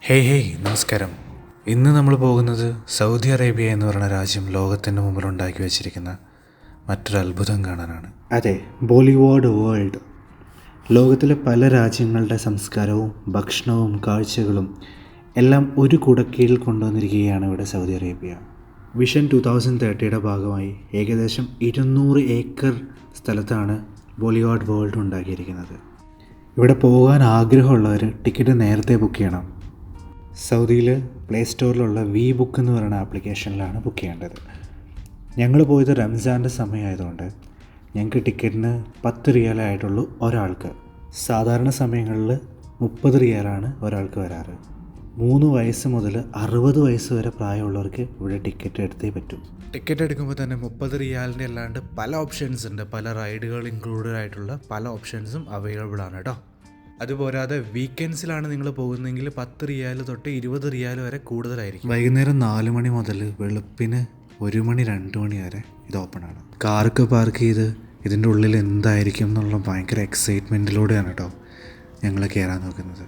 നമസ്കാരം. ഇന്ന് നമ്മൾ പോകുന്നത് സൗദി അറേബ്യ എന്ന് പറയുന്ന രാജ്യം ലോകത്തിൻ്റെ മുമ്പിൽ ഉണ്ടാക്കി വെച്ചിരിക്കുന്ന മറ്റൊരു അത്ഭുതം കാണാനാണ്. അതെ, ബോളിവുഡ് വേൾഡ്. ലോകത്തിലെ പല രാജ്യങ്ങളുടെ സംസ്കാരവും ഭക്ഷണവും കാഴ്ചകളും എല്ലാം ഒരു കുടക്കീഴിൽ കൊണ്ടുവന്നിരിക്കുകയാണ് ഇവിടെ സൗദി അറേബ്യ. വിഷൻ 2030യുടെ ഭാഗമായി ഏകദേശം 200 ഏക്കർ സ്ഥലത്താണ് ബോളിവുഡ് വേൾഡ് ഉണ്ടാക്കിയിരിക്കുന്നത്. ഇവിടെ പോകാൻ ആഗ്രഹമുള്ളവർ ടിക്കറ്റ് നേരത്തെ ബുക്ക് ചെയ്യണം. സൗദിയിൽ പ്ലേ സ്റ്റോറിലുള്ള വി ബുക്ക് എന്ന് പറയുന്ന ആപ്ലിക്കേഷനിലാണ് ബുക്ക് ചെയ്യേണ്ടത്. ഞങ്ങൾ പോയത് റംസാൻ്റെ സമയമായതുകൊണ്ട് ഞങ്ങൾക്ക് ടിക്കറ്റിന് 10 റിയാലായിട്ടുള്ളൂ ഒരാൾക്ക്. സാധാരണ സമയങ്ങളിൽ 30 റിയാലാണ് ഒരാൾക്ക് വരാറ്. 3 വയസ്സ് മുതൽ 60 വയസ്സ് വരെ പ്രായമുള്ളവർക്ക് ഇവിടെ ടിക്കറ്റ് എടുത്തേ പറ്റും. ടിക്കറ്റ് എടുക്കുമ്പോൾ തന്നെ 30 റിയാലിൻ്റെ അല്ലാണ്ട് പല ഓപ്ഷൻസ് ഉണ്ട്. പല റൈഡുകൾ ഇൻക്ലൂഡഡ് ആയിട്ടുള്ള പല ഓപ്ഷൻസും അവൈലബിൾ ആണ് കേട്ടോ. അതുപോരാതെ വീക്കെൻഡ്സിലാണ് നിങ്ങൾ പോകുന്നതെങ്കിൽ 10 റിയാൽ തൊട്ട് 20 റിയാൽ വരെ കൂടുതലായിരിക്കും. വൈകുന്നേരം 4 മണി മുതൽ വെളുപ്പിന് 1 മണി 2 മണി വരെ ഇത് ഓപ്പണാണ്. കാറൊക്കെ പാർക്ക് ചെയ്ത് ഇതിൻ്റെ ഉള്ളിൽ എന്തായിരിക്കും എന്നുള്ള ഭയങ്കര എക്സൈറ്റ്മെൻറ്റിലൂടെയാണ് കേട്ടോ ഞങ്ങൾ കയറാൻ നോക്കുന്നത്.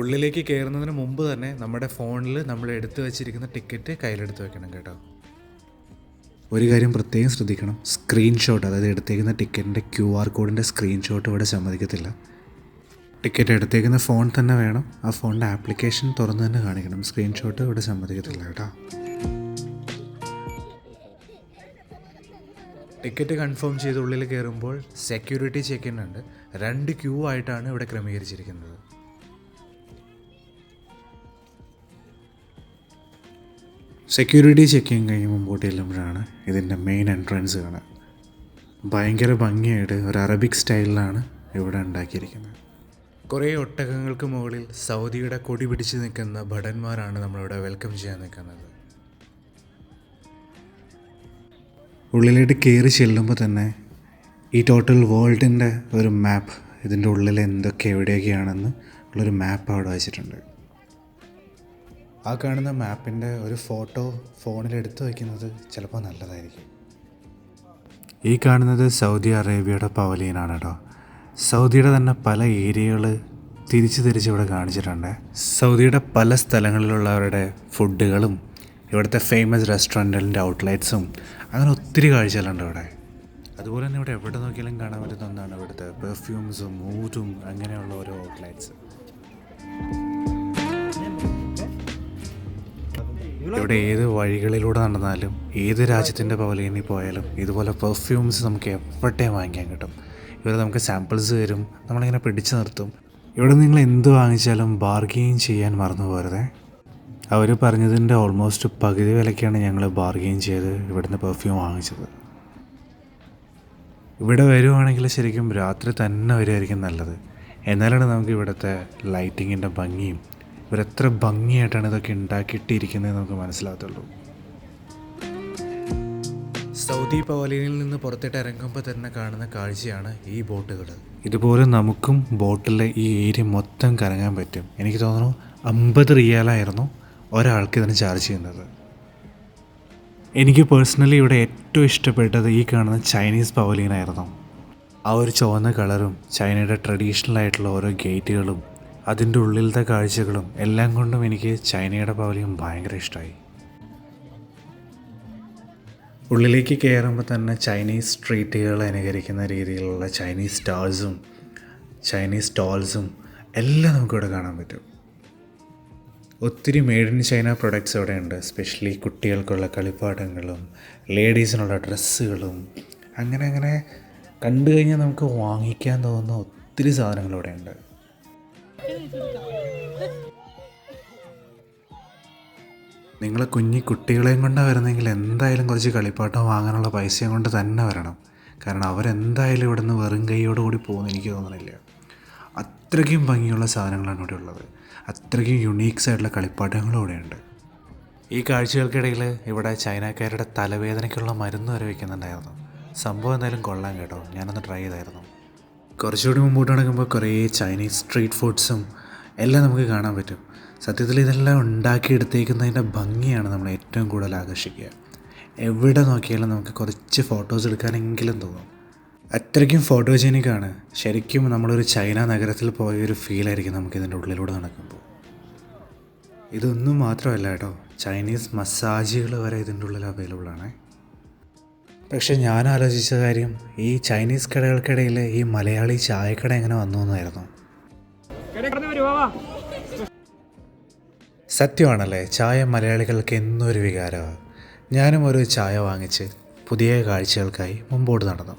ഉള്ളിലേക്ക് കയറുന്നതിന് മുമ്പ് തന്നെ നമ്മുടെ ഫോണിൽ നമ്മൾ എടുത്തു വെച്ചിരിക്കുന്ന ടിക്കറ്റ് കയ്യിലെടുത്ത് വെക്കണം കേട്ടോ. ഒരു കാര്യം പ്രത്യേകം ശ്രദ്ധിക്കണം, സ്ക്രീൻഷോട്ട്, അതായത് എടുത്തേക്കുന്ന ടിക്കറ്റിൻ്റെ QR കോഡിൻ്റെ സ്ക്രീൻഷോട്ട് ഇവിടെ സമ്മതിക്കത്തില്ല. ടിക്കറ്റ് എടുത്തേക്കുന്ന ഫോൺ തന്നെ വേണം, ആ ഫോണിൻ്റെ ആപ്ലിക്കേഷൻ തുറന്ന് തന്നെ കാണിക്കണം. സ്ക്രീൻഷോട്ട് ഇവിടെ സമ്മതിക്കത്തില്ല കേട്ടോ. ടിക്കറ്റ് കൺഫേം ചെയ്ത് ഉള്ളിൽ കയറുമ്പോൾ സെക്യൂരിറ്റി ചെക്ക് ഇൻ ഉണ്ട്. 2 ക്യൂ ആയിട്ടാണ് ഇവിടെ ക്രമീകരിച്ചിരിക്കുന്നത്. സെക്യൂരിറ്റി ചെക്കിങ് കഴിഞ്ഞ് മുമ്പോട്ട് ചെല്ലുമ്പോഴാണ് ഇതിൻ്റെ മെയിൻ എൻട്രൻസ് കാണുക. ഭയങ്കര ഭംഗിയായിട്ട് ഒരു അറബിക് സ്റ്റൈലിലാണ് ഇവിടെ ഉണ്ടാക്കിയിരിക്കുന്നത്. കുറേ ഒട്ടകങ്ങൾക്ക് മുകളിൽ സൗദിയുടെ കൊടി പിടിച്ച് നിൽക്കുന്ന ഭടന്മാരാണ് നമ്മളിവിടെ വെൽക്കം ചെയ്യാൻ നിൽക്കുന്നത്. ഉള്ളിലേക്ക് കയറി ചെല്ലുമ്പോൾ തന്നെ ഈ ടോട്ടൽ വേൾഡിൻ്റെ ഒരു മാപ്പ്, ഇതിൻ്റെ ഉള്ളിൽ എന്തൊക്കെ എവിടെയൊക്കെയാണെന്ന് ഉള്ളൊരു മാപ്പ് അവിടെ വെച്ചിട്ടുണ്ട്. ആ കാണുന്ന മാപ്പിൻ്റെ ഒരു ഫോട്ടോ ഫോണിൽ എടുത്തു വയ്ക്കുന്നത് ചിലപ്പോൾ നല്ലതായിരിക്കും. ഈ കാണുന്നത് സൗദി അറേബ്യയുടെ പവലിയനാണ് കേട്ടോ. സൗദിയുടെ തന്നെ പല ഏരിയകൾ തിരിച്ച് ഇവിടെ കാണിച്ചിട്ടുണ്ട്. സൗദിയുടെ പല സ്ഥലങ്ങളിലുള്ളവരുടെ ഫുഡുകളും ഇവിടുത്തെ ഫേമസ് റെസ്റ്റോറൻറ്റുകളുടെ ഔട്ട്ലെറ്റ്സും അങ്ങനെ ഒത്തിരി കാഴ്ചകളുണ്ട് ഇവിടെ. അതുപോലെ തന്നെ ഇവിടെ എവിടെ നോക്കിയാലും കാണാൻ പറ്റുന്ന ഒന്നാണ് ഇവിടുത്തെ പെർഫ്യൂംസും ഊതും അങ്ങനെയുള്ള ഓരോ ഔട്ട്ലെറ്റ്സ്. ഇവിടെ ഏത് വഴികളിലൂടെ നടന്നാലും ഏത് രാജ്യത്തിൻ്റെ പവലിയനിൽ പോയാലും ഇതുപോലെ പെർഫ്യൂംസ് നമുക്ക് എവിടെയും വാങ്ങിക്കാൻ കിട്ടും. ഇവർ നമുക്ക് സാമ്പിൾസ് തരും, നമ്മളിങ്ങനെ പിടിച്ചു നിർത്തും. ഇവിടെ നിങ്ങൾ എന്ത് വാങ്ങിച്ചാലും ബാർഗെയിൻ ചെയ്യാൻ മറന്നു പോരുതേ. അവർ പറഞ്ഞതിൻ്റെ ഓൾമോസ്റ്റ് പകുതി വിലയ്ക്കാണ് ഞങ്ങൾ ബാർഗെയിൻ ചെയ്ത് ഇവിടുന്ന് പെർഫ്യൂം വാങ്ങിച്ചത്. ഇവിടെ വരുവാണെങ്കിൽ ശരിക്കും രാത്രി തന്നെ വരുമായിരിക്കും നല്ലത്. എന്നാലാണ് നമുക്ക് ഇവിടുത്തെ ലൈറ്റിങ്ങിൻ്റെ ഭംഗിയും ഇവരെത്ര ഭംഗിയായിട്ടാണ് ഇതൊക്കെ ഉണ്ടാക്കിയിട്ടിരിക്കുന്നത് നമുക്ക് മനസ്സിലാകത്തുള്ളൂ. സൗദി പവലിയനിൽ നിന്ന് പുറത്തിട്ട് ഇറങ്ങുമ്പോൾ തന്നെ കാണുന്ന കാഴ്ചയാണ് ഈ ബോട്ടുകൾ. ഇതുപോലെ നമുക്കും ബോട്ടിൽ ഈ ഏരിയ മൊത്തം കറങ്ങാൻ പറ്റും. എനിക്ക് തോന്നുന്നു 50 റിയാലായിരുന്നു ഒരാൾക്ക് ഇതിന് ചാർജ് ചെയ്യുന്നത്. എനിക്ക് പേഴ്സണലി ഇവിടെ ഏറ്റവും ഇഷ്ടപ്പെട്ടത് ഈ കാണുന്ന ചൈനീസ് പവലിയനായിരുന്നു. ആ ഒരു ചുവന്ന കളറും ചൈനയുടെ ട്രഡീഷണൽ ആയിട്ടുള്ള ഓരോ ഗേറ്റുകളും അതിൻ്റെ ഉള്ളിലത്തെ കാഴ്ചകളും എല്ലാം കൊണ്ടും എനിക്ക് ചൈനയുടെ പവലിയൻ ഭയങ്കര ഇഷ്ടമായി. ഉള്ളിലേക്ക് കയറുമ്പോൾ തന്നെ ചൈനീസ് സ്ട്രീറ്റുകൾ അനുകരിക്കുന്ന രീതിയിലുള്ള ചൈനീസ് സ്റ്റാൾസും ചൈനീസ് സ്റ്റോൾസും എല്ലാം നമുക്കിവിടെ കാണാൻ പറ്റും. ഒത്തിരി മെയ്ഡ് ഇൻ ചൈന പ്രൊഡക്ട്സ് ഇവിടെ ഉണ്ട്. എസ്പെഷ്യലി കുട്ടികൾക്കുള്ള കളിപ്പാട്ടങ്ങളും ലേഡീസിനുള്ള ഡ്രസ്സുകളും അങ്ങനെ കണ്ടു കഴിഞ്ഞാൽ നമുക്ക് വാങ്ങിക്കാൻ തോന്നുന്ന ഒത്തിരി സാധനങ്ങൾ ഇവിടെ ഉണ്ട്. നിങ്ങൾ കുട്ടികളെയും കൊണ്ടാണ് വരുന്നതെങ്കിൽ എന്തായാലും കുറച്ച് കളിപ്പാട്ടം വാങ്ങാനുള്ള പൈസയും കൊണ്ട് തന്നെ വരണം. കാരണം അവരെന്തായാലും ഇവിടെ നിന്ന് വെറും കൈയോടുകൂടി പോകുമെന്ന് എനിക്ക് തോന്നുന്നില്ല. അത്രയ്ക്കും ഭംഗിയുള്ള സാധനങ്ങളാണ് ഇവിടെ ഉള്ളത്. അത്രയ്ക്കും യുണീക്സ് ആയിട്ടുള്ള കളിപ്പാട്ടങ്ങളും ഇവിടെയുണ്ട്. ഈ കാഴ്ചകൾക്കിടയിൽ ഇവിടെ ചൈനക്കാരുടെ തലവേദനയ്ക്കുള്ള മരുന്ന് വരെ വയ്ക്കുന്നുണ്ടായിരുന്നു. സംഭവം എന്തായാലും കൊള്ളാൻ കേട്ടോ, ഞാനൊന്ന് ട്രൈ ചെയ്തായിരുന്നു. കുറച്ചുകൂടി മുമ്പോട്ട് നടക്കുമ്പോൾ കുറേ ചൈനീസ് സ്ട്രീറ്റ് ഫുഡ്സും എല്ലാം നമുക്ക് കാണാൻ പറ്റും. സത്യത്തിൽ ഇതെല്ലാം ഉണ്ടാക്കിയെടുത്തേക്കുന്നതിൻ്റെ ഭംഗിയാണ് നമ്മൾ ഏറ്റവും കൂടുതൽ ആകർഷിക്കുക. എവിടെ നോക്കിയാലും നമുക്ക് കുറച്ച് ഫോട്ടോസ് എടുക്കാനെങ്കിലും തോന്നും. അത്രയ്ക്കും ഫോട്ടോജനിക്കാണ്. ശരിക്കും നമ്മളൊരു ചൈന നഗരത്തിൽ പോയൊരു ഫീലായിരിക്കും നമുക്കിതിൻ്റെ ഉള്ളിലൂടെ നടക്കുമ്പോൾ. ഇതൊന്നും മാത്രമല്ല കേട്ടോ, ചൈനീസ് മസാജുകൾ വരെ ഇതിൻ്റെ ഉള്ളിൽ അവൈലബിൾ ആണ്. പക്ഷെ ഞാൻ ആലോചിച്ച കാര്യം, ഈ ചൈനീസ് കടകൾക്കിടയിൽ ഈ മലയാളി ചായക്കട എങ്ങനെ വന്നു എന്നായിരുന്നു. സത്യമാണല്ലേ, ചായ മലയാളികൾക്ക് എന്നൊരു വികാരമാണ്. ഞാനും ഒരു ചായ വാങ്ങിച്ച് പുതിയ കാഴ്ചകൾക്കായി മുമ്പോട്ട് നടന്നു.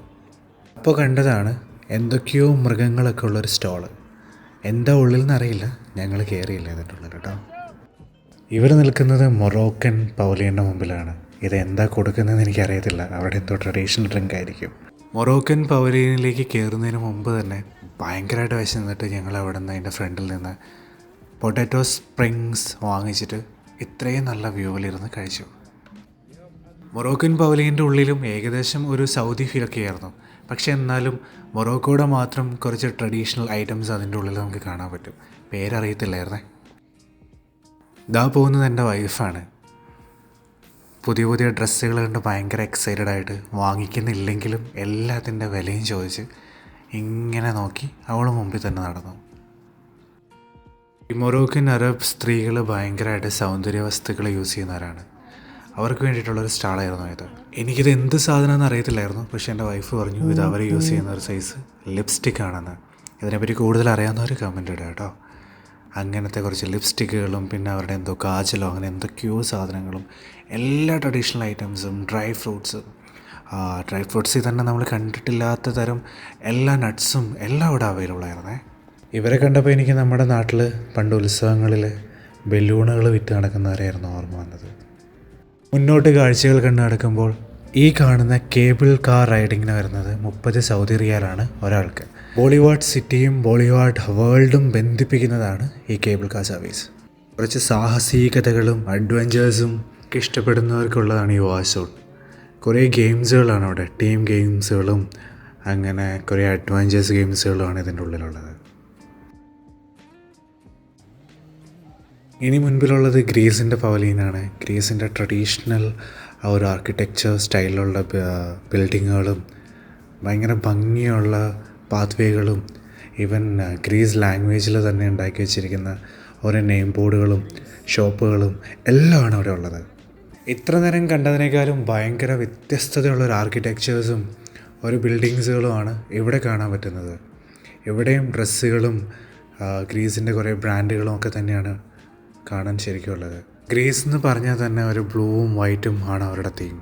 അപ്പോൾ കണ്ടതാണ് എന്തൊക്കെയോ മൃഗങ്ങളൊക്കെ ഉള്ളൊരു സ്റ്റോള്. എന്താ ഉള്ളിൽ നിന്നറിയില്ല, ഞങ്ങൾ കയറിയില്ല ഇതിൻ്റെ ഉള്ളിൽ കേട്ടോ. ഇവർ നിൽക്കുന്നത് മൊറോക്കൻ പവലിയൻ്റെ മുമ്പിലാണ്. ഇതെന്താ കൊടുക്കുന്നതെന്ന് എനിക്കറിയത്തില്ല, അവിടെ എന്തോ ട്രഡീഷണൽ ഡ്രിങ്ക് ആയിരിക്കും. മൊറോക്കൻ പവലിയനിലേക്ക് കയറുന്നതിന് മുമ്പ് തന്നെ ഭയങ്കരമായിട്ട് വിശന്നിട്ട് ഞങ്ങൾ അവിടെ നിന്ന് അതിൻ്റെ ഫ്രണ്ടിൽ നിന്ന് പൊട്ടാറ്റോ സ്പ്രിങ്സ് വാങ്ങിച്ചിട്ട് ഇത്രയും നല്ല വ്യൂവിലിരുന്ന് കഴിച്ചു. മൊറോക്കൻ പവലിയൻ്റെ ഉള്ളിലും ഏകദേശം ഒരു സൗദി ഫീലൊക്കെ ആയിരുന്നു. പക്ഷെ എന്നാലും മൊറോക്കോയുടെ മാത്രം കുറച്ച് ട്രഡീഷണൽ ഐറ്റംസ് അതിൻ്റെ ഉള്ളിൽ നമുക്ക് കാണാൻ പറ്റും. പേരറിയത്തില്ലായിരുന്നേ. ഇതാ പോകുന്നത് എൻ്റെ വൈഫാണ്. പുതിയ പുതിയ ഡ്രസ്സുകൾ കണ്ട് ഭയങ്കര എക്സൈറ്റഡ് ആയിട്ട് വാങ്ങിക്കുന്നില്ലെങ്കിലും എല്ലാത്തിൻ്റെ വിലയും ചോദിച്ച് ഇങ്ങനെ നോക്കി അവൾ മുമ്പിൽ തന്നെ നടന്നു. ഈ മൊറോക്കൻ അറബ് സ്ത്രീകൾ ഭയങ്കരമായിട്ട് സൗന്ദര്യ വസ്തുക്കൾ യൂസ് ചെയ്യുന്നവരാണ്. അവർക്ക് വേണ്ടിയിട്ടുള്ളൊരു സ്റ്റാളായിരുന്നു ഇത്. എനിക്കിത് എന്ത് സാധനമെന്ന് അറിയത്തില്ലായിരുന്നു. പക്ഷേ എൻ്റെ വൈഫ് പറഞ്ഞു ഇത് അവർ യൂസ് ചെയ്യുന്ന ഒരു സൈസ് ലിപ്സ്റ്റിക് ആണെന്ന്. ഇതിനെപ്പറ്റി കൂടുതൽ അറിയാവുന്നവർ കമൻ്റ് ഇടുക കേട്ടോ. അങ്ങനത്തെ കുറച്ച് ലിപ്സ്റ്റിക്കുകളും പിന്നെ അവരുടെ എന്തോ കാജലോ അങ്ങനെ എന്തൊക്കെയോ സാധനങ്ങളും, എല്ലാ ട്രഡീഷണൽ ഐറ്റംസും, ഡ്രൈ ഫ്രൂട്ട്സിൽ തന്നെ നമ്മൾ കണ്ടിട്ടില്ലാത്ത തരം എല്ലാ നട്ട്സും എല്ലാം ഇവിടെ അവൈലബിൾ ആയിരുന്നേ. ഇവരെ കണ്ടപ്പോൾ എനിക്ക് നമ്മുടെ നാട്ടിൽ പണ്ട് ഉത്സവങ്ങളിൽ ബലൂണുകൾ വിറ്റ് നടക്കുന്നവരായിരുന്നു ഓർമ്മ വന്നത്. മുന്നോട്ട് കാഴ്ചകൾ കണ്ടു നടക്കുമ്പോൾ ഈ കാണുന്ന കേബിൾ കാർ റൈഡിങ്ങിന് വരുന്നത് 30 സൗദി റിയാലാണ് ഒരാൾക്ക്. ബോളിവുഡ് സിറ്റിയും ബോളിവുഡ് വേൾഡും ബന്ധിപ്പിക്കുന്നതാണ് ഈ കേബിൾ കാർ സർവീസ്. കുറച്ച് സാഹസികതകളും അഡ്വഞ്ചേഴ്സും ഒക്കെ ഇഷ്ടപ്പെടുന്നവർക്കുള്ളതാണ് ഈ വാസോൺ. കുറേ ഗെയിംസുകളാണ് അവിടെ, ടീം ഗെയിംസുകളും അങ്ങനെ കുറേ അഡ്വഞ്ചേഴ്സ് ഗെയിംസുകളുമാണ് ഇതിൻ്റെ ഉള്ളിലുള്ളത്. ഇനി മുൻപിലുള്ളത് ഗ്രീസിൻ്റെ പവലിയനാണ്. ഗ്രീസിൻ്റെ ട്രഡീഷണൽ ആ ഒരു ആർക്കിടെക്ചർ സ്റ്റൈലിലുള്ള ബിൽഡിങ്ങുകളും ഭയങ്കര ഭംഗിയുള്ള പാത്വേകളും ഈവൻ ഗ്രീസ് ലാംഗ്വേജിൽ തന്നെ ഉണ്ടാക്കി വെച്ചിരിക്കുന്ന ഓരോ നെയിം ബോർഡുകളും ഷോപ്പുകളും എല്ലാമാണ് അവിടെ ഉള്ളത്. ഇത്ര നേരം കണ്ടതിനേക്കാളും ഭയങ്കര വ്യത്യസ്തതയുള്ളൊരു ആർക്കിടെക്ചേഴ്സും ഒരു ബിൽഡിങ്സുകളുമാണ് ഇവിടെ കാണാൻ പറ്റുന്നത്. ഇവിടെയും ഡ്രസ്സുകളും ഗ്രീസിൻ്റെ കുറേ ബ്രാൻഡുകളും ഒക്കെ തന്നെയാണ് കാണാൻ ശരിക്കുള്ളത്. ഗ്രീസ് എന്ന് പറഞ്ഞാൽ തന്നെ ഒരു ബ്ലൂവും വൈറ്റും ആണ് അവരുടെ തീം.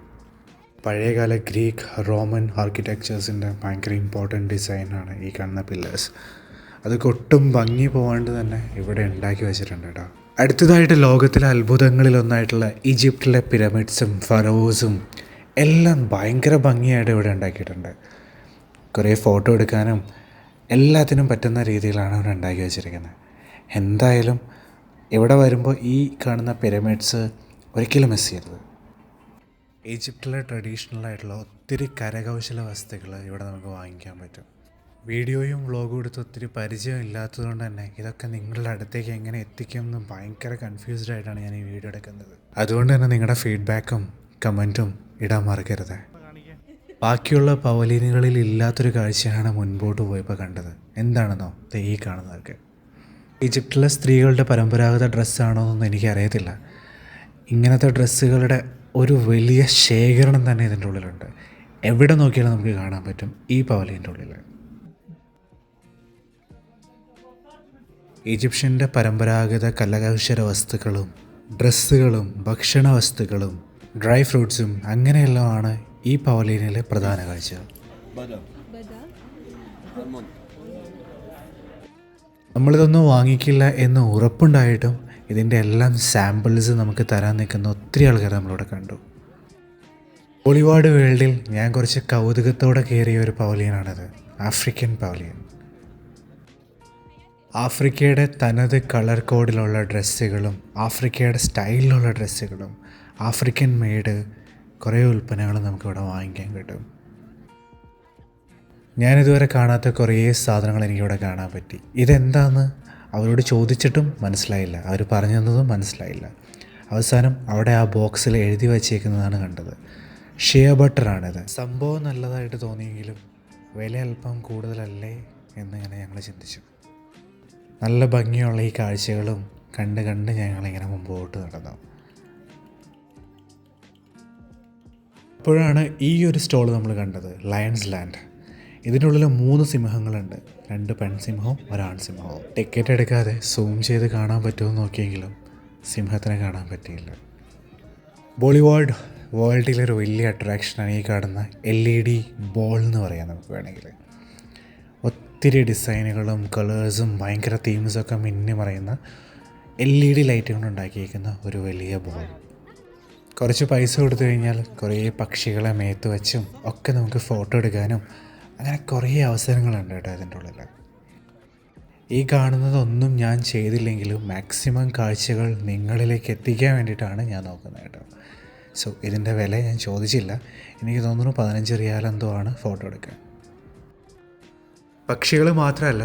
പഴയകാല ഗ്രീക്ക് റോമൻ ആർക്കിടെക്ചേഴ്സിൻ്റെ ഭയങ്കര ഇമ്പോർട്ടൻറ്റ് ഡിസൈനാണ് ഈ കാണുന്ന പില്ലേഴ്സ്. അതൊക്കെ ഒട്ടും ഭംഗി പോകാണ്ട് തന്നെ ഇവിടെ ഉണ്ടാക്കി വെച്ചിട്ടുണ്ട് കേട്ടോ. അടുത്തതായിട്ട് ലോകത്തിലെ അത്ഭുതങ്ങളിലൊന്നായിട്ടുള്ള ഈജിപ്തിലെ പിരമിഡ്സും ഫറോസും എല്ലാം ഭയങ്കര ഭംഗിയായിട്ട് ഇവിടെ ഉണ്ടാക്കിയിട്ടുണ്ട്. കുറേ ഫോട്ടോ എടുക്കാനും എല്ലാത്തിനും പറ്റുന്ന രീതിയിലാണ് ഇവിടെ ഉണ്ടാക്കി വെച്ചിരിക്കുന്നത്. എന്തായാലും ഇവിടെ വരുമ്പോൾ ഈ കാണുന്ന പിരമിഡ്സ് ഒരിക്കലും മിസ് ചെയ്യരുത്. ഈജിപ്തിലെ ട്രഡീഷണൽ ആയിട്ടുള്ള ഒത്തിരി കരകൗശല വസ്തുക്കൾ ഇവിടെ നമുക്ക് വാങ്ങിക്കാൻ പറ്റും. വീഡിയോയും വ്ളോഗും എടുത്ത് ഒത്തിരി പരിചയം ഇല്ലാത്തതുകൊണ്ട് തന്നെ ഇതൊക്കെ നിങ്ങളുടെ അടുത്തേക്ക് എങ്ങനെ എത്തിക്കുമെന്ന് ഭയങ്കര കൺഫ്യൂസ്ഡ് ആയിട്ടാണ് ഞാൻ ഈ വീഡിയോ എടുക്കുന്നത്. അതുകൊണ്ട് തന്നെ നിങ്ങളുടെ ഫീഡ്ബാക്കും കമൻറ്റും ഇടാൻ മറക്കരുത്. ബാക്കിയുള്ള പവലിയനുകളിൽ ഇല്ലാത്തൊരു കാഴ്ചയാണ് മുൻപോട്ട് പോയപ്പോൾ കണ്ടത്. എന്താണെന്നോ ഈ കാണുന്നതൊക്കെ ഈജിപ്തിലെ സ്ത്രീകളുടെ പരമ്പരാഗത ഡ്രസ്സാണോ എന്നൊന്നും എനിക്കറിയത്തില്ല. ഇങ്ങനത്തെ ഡ്രസ്സുകളുടെ ഒരു വലിയ ശേഖരണം തന്നെ ഇതിൻ്റെ ഉള്ളിലുണ്ട്. എവിടെ നോക്കിയാലും നമുക്ക് കാണാൻ പറ്റും ഈ പവലിയൻ്റെ ഉള്ളിൽ. ഈജിപ്ഷ്യൻ്റെ പരമ്പരാഗത കരകൗശല വസ്തുക്കളും ഡ്രസ്സുകളും ഭക്ഷണ വസ്തുക്കളും ഡ്രൈ ഫ്രൂട്ട്സും അങ്ങനെയെല്ലാമാണ് ഈ പവലിയനിലെ പ്രധാന കാഴ്ച. നമ്മളിതൊന്നും വാങ്ങിക്കില്ല എന്ന് ഉറപ്പുണ്ടായിട്ടും ഇതിൻ്റെ എല്ലാം സാമ്പിൾസ് നമുക്ക് തരാൻ നിൽക്കുന്ന ഒത്തിരി ആൾക്കാർ നമ്മളിവിടെ കണ്ടു. ബോളിവുഡ് വേൾഡിൽ ഞാൻ കുറച്ച് കൗതുകത്തോടെ കയറിയ ഒരു പവലിയനാണിത്, ആഫ്രിക്കൻ പവലിയൻ. ആഫ്രിക്കയുടെ തനത് കളർ കോഡിലുള്ള ഡ്രസ്സുകളും ആഫ്രിക്കയുടെ സ്റ്റൈലിലുള്ള ഡ്രസ്സുകളും ആഫ്രിക്കൻ മെയ്ഡ് കുറേ ഉൽപ്പന്നങ്ങൾ നമുക്കിവിടെ വാങ്ങിക്കാൻ കിട്ടും. ഞാനിതുവരെ കാണാത്ത കുറേ സാധനങ്ങൾ എനിക്കിവിടെ കാണാൻ പറ്റി. ഇതെന്താണെന്ന് അവരോട് ചോദിച്ചിട്ടും മനസ്സിലായില്ല, അവർ പറഞ്ഞു തന്നതും മനസ്സിലായില്ല. അവസാനം അവിടെ ആ ബോക്സിൽ എഴുതി വച്ചേക്കുന്നതാണ് കണ്ടത്. ഷിയ ബട്ടറാണിത്. സംഭവം നല്ലതായിട്ട് തോന്നിയെങ്കിലും വില അല്പം കൂടുതലല്ലേ എന്നിങ്ങനെ ഞങ്ങൾ ചിന്തിച്ചു. നല്ല ഭംഗിയുള്ള ഈ കാഴ്ചകളും കണ്ട് കണ്ട് ഞങ്ങളിങ്ങനെ മുമ്പോട്ട് നടന്നു. അപ്പോഴാണ് ഈ ഒരു സ്റ്റോൾ നമ്മൾ കണ്ടത്, ലയൺസ് ലാൻഡ്. ഇതിൻ്റെ ഉള്ളിൽ 3 സിംഹങ്ങളുണ്ട്, 2 പെൺസിംഹവും 1 ആൺസിംഹവും. ടിക്കറ്റ് എടുക്കാതെ സൂം ചെയ്ത് കാണാൻ പറ്റുമെന്ന് നോക്കിയെങ്കിലും സിംഹത്തിനെ കാണാൻ പറ്റിയില്ല. ബോളിവുഡ് വേൾഡിലൊരു വലിയ അട്രാക്ഷനാണ് ഈ കാണുന്ന LED ബോൾ എന്ന് പറയാം നമുക്ക് വേണമെങ്കിൽ. ഒത്തിരി ഡിസൈനുകളും കളേഴ്സും ഭയങ്കര തീംസൊക്കെ മിന്നി മറയുന്ന LED ലൈറ്റ് കൊണ്ട് ഉണ്ടാക്കിയിരിക്കുന്ന ഒരു വലിയ ബോൾ. കുറച്ച് പൈസ കൊടുത്തു കഴിഞ്ഞാൽ കുറേ പക്ഷികളെ മേത്ത് വെച്ചും ഒക്കെ നമുക്ക് ഫോട്ടോ എടുക്കാനും അങ്ങനെ കുറേ അവസരങ്ങളുണ്ട് കേട്ടോ അതിൻ്റെ ഉള്ളിൽ. ഈ കാണുന്നതൊന്നും ഞാൻ ചെയ്തില്ലെങ്കിലും മാക്സിമം കാഴ്ചകൾ നിങ്ങളിലേക്ക് എത്തിക്കാൻ വേണ്ടിയിട്ടാണ് ഞാൻ നോക്കുന്നത് കേട്ടോ. സോ ഇതിൻ്റെ വില ഞാൻ ചോദിച്ചില്ല. എനിക്ക് തോന്നുന്നു 15 റിയാൽ എന്തോ ആണ് ഫോട്ടോ എടുക്കാൻ. പക്ഷികൾ മാത്രമല്ല,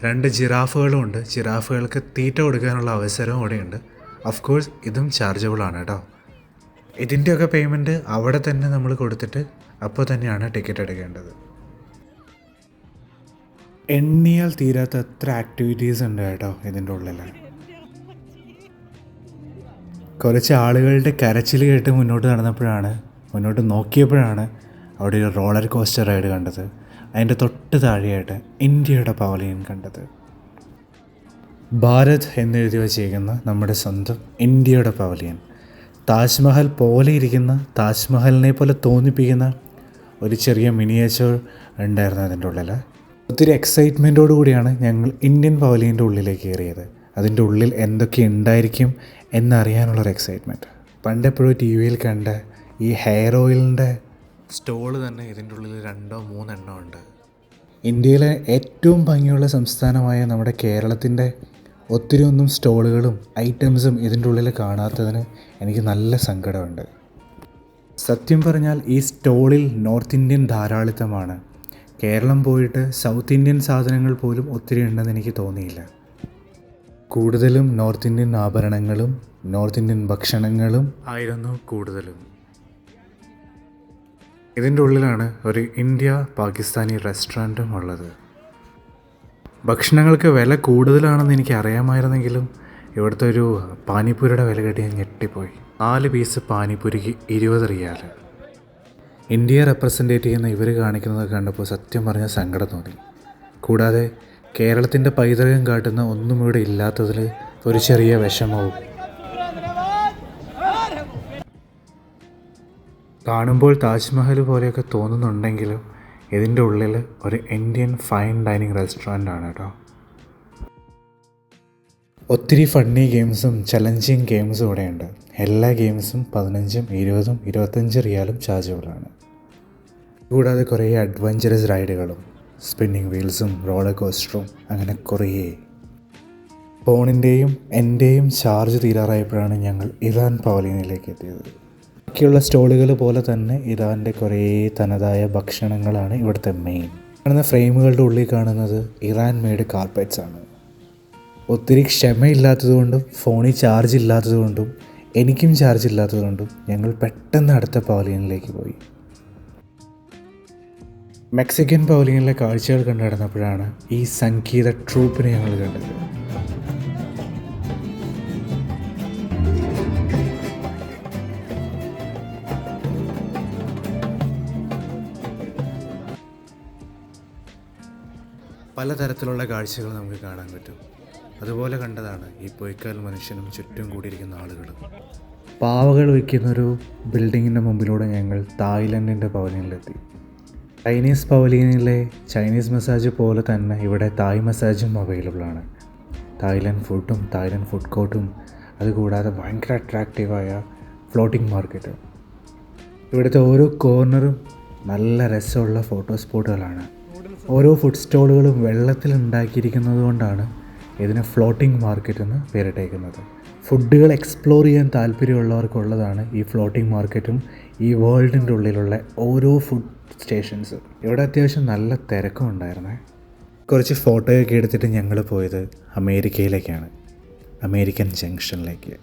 2 ജിറാഫുകളും ഉണ്ട്. ജിറാഫുകൾക്ക് തീറ്റ കൊടുക്കാനുള്ള അവസരവും ഇവിടെയുണ്ട്. ഓഫ് കോഴ്സ് ഇതും ചാർജബിളാണ് കേട്ടോ. ഇതിൻ്റെയൊക്കെ പേയ്മെൻറ്റ് അവിടെ തന്നെ നമ്മൾ കൊടുത്തിട്ട് അപ്പോൾ തന്നെയാണ് ടിക്കറ്റ് എടുക്കേണ്ടത്. എണ്ണിയാൽ തീരാത്ത എത്ര ആക്ടിവിറ്റീസ് ഉണ്ട് കേട്ടോ ഇതിൻ്റെ ഉള്ളിൽ. കുറച്ച് ആളുകളുടെ കരച്ചിൽ കേട്ട് മുന്നോട്ട് നോക്കിയപ്പോഴാണ് അവിടെ ഒരു റോളർ കോസ്റ്റർ റൈഡ് കണ്ടത്. അതിൻ്റെ തൊട്ട് താഴെയായിട്ട് ഇന്ത്യയുടെ പവലിയൻ കണ്ടത്. ഭാരത് എന്നെഴുതി വച്ചിരിക്കുന്ന നമ്മുടെ സ്വന്തം ഇന്ത്യയുടെ പവലിയൻ. താജ്മഹൽ പോലെ ഇരിക്കുന്ന, താജ്മഹലിനെ പോലെ തോന്നിപ്പിക്കുന്ന ഒരു ചെറിയ മിനിയേച്ചർ ഉണ്ടായിരുന്നു അതിൻ്റെ ഉള്ളിൽ. ഒത്തിരി എക്സൈറ്റ്മെൻറ്റോടു കൂടിയാണ് ഞങ്ങൾ ഇന്ത്യൻ പവലിയൻ്റെ ഉള്ളിലേക്ക് കയറിയത്. അതിൻ്റെ ഉള്ളിൽ എന്തൊക്കെ ഉണ്ടായിരിക്കും എന്നറിയാനുള്ളൊരു എക്സൈറ്റ്മെൻറ്റ്. പണ്ടെപ്പോഴും ടി വിയിൽ കണ്ട ഈ ഹെയർ ഓയിലിൻ്റെ സ്റ്റോള് തന്നെ ഇതിൻ്റെ ഉള്ളിൽ 2-3 എണ്ണം ഉണ്ട്. ഇന്ത്യയിലെ ഏറ്റവും ഭംഗിയുള്ള സംസ്ഥാനമായ നമ്മുടെ കേരളത്തിൻ്റെ ഒത്തിരി ഒന്നും സ്റ്റോളുകളും ഐറ്റംസും ഇതിൻ്റെ ഉള്ളിൽ കാണാത്തതിന് എനിക്ക് നല്ല സങ്കടമുണ്ട്. സത്യം പറഞ്ഞാൽ ഈ സ്റ്റോളിൽ നോർത്ത് ഇന്ത്യൻ ധാരാളിത്തമാണ്. കേരളം പോയിട്ട് സൗത്ത് ഇന്ത്യൻ സാധനങ്ങൾ പോലും ഒത്തിരി ഉണ്ടെന്ന് എനിക്ക് തോന്നിയില്ല. കൂടുതലും നോർത്ത് ഇന്ത്യൻ ആഭരണങ്ങളും നോർത്ത് ഇന്ത്യൻ ഭക്ഷണങ്ങളും ആയിരുന്നു കൂടുതലും. ഇതിൻ്റെ ഉള്ളിലാണ് ഒരു ഇന്ത്യ പാകിസ്ഥാനി റെസ്റ്റോറൻറ്റും ഉള്ളത്. ഭക്ഷണങ്ങൾക്ക് വില കൂടുതലാണെന്ന് എനിക്ക് അറിയാമായിരുന്നെങ്കിലും ഇവിടുത്തെ ഒരു പാനിപ്പൂരിയുടെ വില കേട്ട് ഞാൻ ഞെട്ടിപ്പോയി. 4 പീസ് പാനിപ്പൂരിക്ക് 20 റിയാൽ. ഇന്ത്യയെ റെപ്രസെൻറ്റേറ്റ് ചെയ്യുന്ന ഇവർ കാണിക്കുന്നത് കണ്ടപ്പോൾ സത്യം പറഞ്ഞാൽ സങ്കടം തോന്നി. കൂടാതെ കേരളത്തിൻ്റെ പൈതൃകം കാട്ടുന്ന ഒന്നും ഇവിടെ ഇല്ലാത്തതിൽ ഒരു ചെറിയ വിഷമവും. കാണുമ്പോൾ താജ്മഹൽ പോലെയൊക്കെ തോന്നുന്നുണ്ടെങ്കിലും ഇതിൻ്റെ ഉള്ളിൽ ഒരു ഇന്ത്യൻ ഫൈൻ ഡൈനിങ് റെസ്റ്റോറൻ്റാണ് കേട്ടോ. ഒത്തിരി ഫണ്ണി ഗെയിംസും ചലഞ്ചിങ് ഗെയിംസും ഇവിടെയുണ്ട്. എല്ലാ ഗെയിംസും 15, 20, 25 റിയാലും ചാർജബിളാണ്. കൂടാതെ കുറേ അഡ്വഞ്ചറസ് റൈഡുകളും സ്പിന്നിങ് വീൽസും റോളർ കോസ്റ്ററും അങ്ങനെ കുറേ. ഫോണിൻ്റെയും എൻ്റെയും ചാർജ് തീരാറായപ്പോഴാണ് ഞങ്ങൾ ഇറാൻ പവലിയനിലേക്ക് എത്തിയത്. ബാക്കിയുള്ള സ്റ്റോളുകൾ പോലെ തന്നെ ഇറാൻ്റെ കുറേ തനതായ ഭക്ഷണങ്ങളാണ് ഇവിടുത്തെ മെയിൻ. കാണുന്ന ഫ്രെയിമുകളുടെ ഉള്ളിൽ കാണുന്നത് ഇറാൻ മെയ്ഡ് കാർപ്പറ്റ്സ് ആണ്. ഒത്തിരി ക്ഷമയില്ലാത്തതുകൊണ്ടും ഫോണിൽ ചാർജ് ഇല്ലാത്തതുകൊണ്ടും എനിക്കും ചാർജ് ഇല്ലാത്തതുകൊണ്ടും ഞങ്ങൾ പെട്ടെന്ന് അടുത്ത പവലിയനിലേക്ക് പോയി. മെക്സിക്കൻ പവലിയനിലെ കാഴ്ചകൾ കണ്ടു നടന്നപ്പോഴാണ് ഈ സംഗീത ട്രൂപ്പിനെ ഞങ്ങൾ കണ്ടത്. പലതരത്തിലുള്ള കാഴ്ചകൾ നമുക്ക് കാണാൻ പറ്റും. അതുപോലെ കണ്ടതാണ് ഈ പൊയ്ക്കാൽ മനുഷ്യനും ചുറ്റും കൂടിയിരിക്കുന്ന ആളുകളും. പാവകൾ വയ്ക്കുന്നൊരു ബിൽഡിങ്ങിൻ്റെ മുമ്പിലൂടെ ഞങ്ങൾ തായ്ലൻഡിൻ്റെ പവലിയനിലെത്തി. ചൈനീസ് പവലിയനിലെ ചൈനീസ് മസാജ് പോലെ തന്നെ ഇവിടെ തായ് മസാജും അവൈലബിൾ ആണ്. തായ്ലൻഡ് ഫുഡും തായ്ലൻഡ് ഫുഡ് കോർട്ടും അതുകൂടാതെ ഭയങ്കര അട്രാക്റ്റീവായ ഫ്ലോട്ടിംഗ് മാർക്കറ്റും. ഇവിടുത്തെ ഓരോ കോർണറും നല്ല രസമുള്ള ഫോട്ടോ സ്പോട്ടുകളാണ്. ഓരോ ഫുഡ് സ്റ്റോളുകളും വെള്ളത്തിൽ ഉണ്ടാക്കിയിരിക്കുന്നത് കൊണ്ടാണ് ഇതിന് ഫ്ലോട്ടിംഗ് മാർക്കറ്റ് എന്ന് പേരിട്ടേക്കുന്നത്. ഫുഡുകൾ എക്സ്പ്ലോർ ചെയ്യാൻ താല്പര്യമുള്ളവർക്കുള്ളതാണ് ഈ ഫ്ലോട്ടിംഗ് മാർക്കറ്റും ഈ വേൾഡിൻ്റെ ഉള്ളിലുള്ള ഓരോ ഫുഡ് സ്റ്റേഷൻസ്. ഇവിടെ അത്യാവശ്യം നല്ല തിരക്കും ഉണ്ടായിരുന്നേ. കുറച്ച് ഫോട്ടോയൊക്കെ എടുത്തിട്ട് ഞങ്ങൾ പോയത് അമേരിക്കയിലേക്കാണ്, അമേരിക്കൻ ജംഗ്ഷനിലേക്ക്.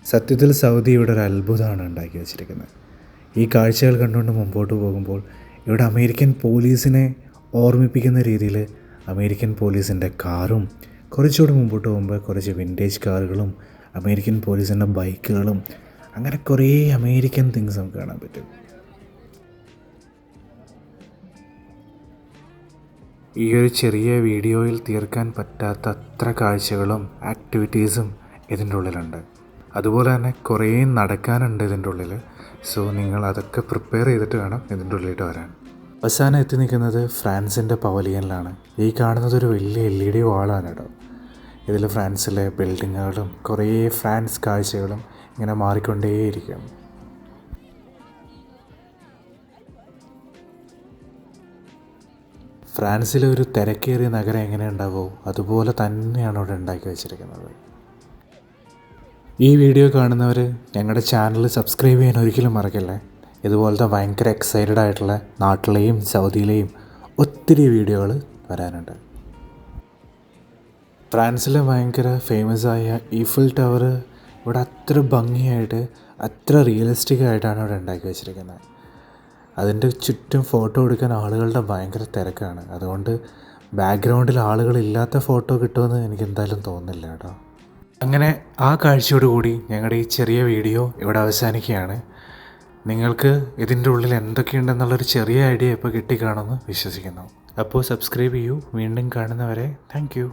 സത്യത്തിൽ സൗദി ഇവിടെ ഒരു അത്ഭുതമാണ് ഉണ്ടാക്കി വെച്ചിരിക്കുന്നത്. ഈ കാഴ്ചകൾ കണ്ടുകൊണ്ട് മുമ്പോട്ട് പോകുമ്പോൾ ഇവിടെ അമേരിക്കൻ പോലീസിനെ ഓർമ്മിപ്പിക്കുന്ന രീതിയിൽ അമേരിക്കൻ പോലീസിൻ്റെ കാറും കുറച്ചുകൂടി മുമ്പോട്ട് പോകുമ്പോൾ കുറച്ച് വിൻറ്റേജ് കാറുകളും അമേരിക്കൻ പോലീസിൻ്റെ ബൈക്കുകളും അങ്ങനെ കുറേ അമേരിക്കൻ തിങ്സ് നമുക്ക് കാണാൻ പറ്റും. ഈ ഒരു ചെറിയ വീഡിയോയിൽ തീർക്കാൻ പറ്റാത്ത അത്ര കാഴ്ചകളും ആക്ടിവിറ്റീസും ഇതിൻ്റെ ഉള്ളിലുണ്ട്. അതുപോലെ തന്നെ കുറേ നടക്കാനുണ്ട് ഇതിൻ്റെ ഉള്ളിൽ. സോ നിങ്ങൾ അതൊക്കെ പ്രിപ്പയർ ചെയ്തിട്ട് വേണം ഇതിൻ്റെ ഉള്ളിലോട്ട് വരാൻ. അവസാനം എത്തി നിൽക്കുന്നത് ഫ്രാൻസിൻ്റെ പവലിയനിലാണ്. ഈ കാണുന്നത് ഒരു വലിയ LED വാളാണ് കേട്ടോ. ഇതിൽ ഫ്രാൻസിലെ ബിൽഡിങ്ങുകളും കുറേ ഫ്രാൻസ് കാഴ്ചകളും ഇങ്ങനെ മാറിക്കൊണ്ടേയിരിക്കും. ഫ്രാൻസിലെ ഒരു തിരക്കേറിയ നഗരം എങ്ങനെ ഉണ്ടാവുമോ അതുപോലെ തന്നെയാണ് ഇവിടെ ഉണ്ടാക്കി വെച്ചിരിക്കുന്നത്. ഈ വീഡിയോ കാണുന്നവർ ഞങ്ങളുടെ ചാനൽ സബ്സ്ക്രൈബ് ചെയ്യാൻ ഒരിക്കലും മറക്കല്ലേ. ഇതുപോലത്തെ ഭയങ്കര എക്സൈറ്റഡ് ആയിട്ടുള്ള നാട്ടിലെയും സൗദിയിലെയും ഒത്തിരി വീഡിയോകൾ വരാനുണ്ട്. ഫ്രാൻസിലെ ഭയങ്കര ഫേമസ് ആയ ഈഫൽ ടവർ ഇവിടെ അത്ര ഭംഗിയായിട്ട് അത്ര റിയലിസ്റ്റിക് ആയിട്ടാണ് ഇവിടെ ഉണ്ടാക്കി വെച്ചിരിക്കുന്നത്. അതിൻ്റെ ചുറ്റും ഫോട്ടോ എടുക്കാൻ ആളുകളുടെ ഭയങ്കര തിരക്കാണ്. അതുകൊണ്ട് ബാക്ക്ഗ്രൗണ്ടിൽ ആളുകളില്ലാത്ത ഫോട്ടോ കിട്ടുമെന്ന് എനിക്ക് എന്തായാലും തോന്നുന്നില്ല കേട്ടോ. അങ്ങനെ ആ കാഴ്ചയോടുകൂടി ഞങ്ങളുടെ ഈ ചെറിയ വീഡിയോ ഇവിടെ അവസാനിക്കുകയാണ്. നിങ്ങൾക്ക് ഇതിൻ്റെ ഉള്ളിൽ എന്തൊക്കെയുണ്ടെന്നുള്ളൊരു ചെറിയ ഐഡിയ ഇപ്പോൾ കിട്ടിക്കാണുമെന്ന് വിശ്വസിക്കുന്നു. അപ്പോൾ സബ്സ്ക്രൈബ് ചെയ്യൂ. വീണ്ടും കാണുന്നവരെ താങ്ക് യു.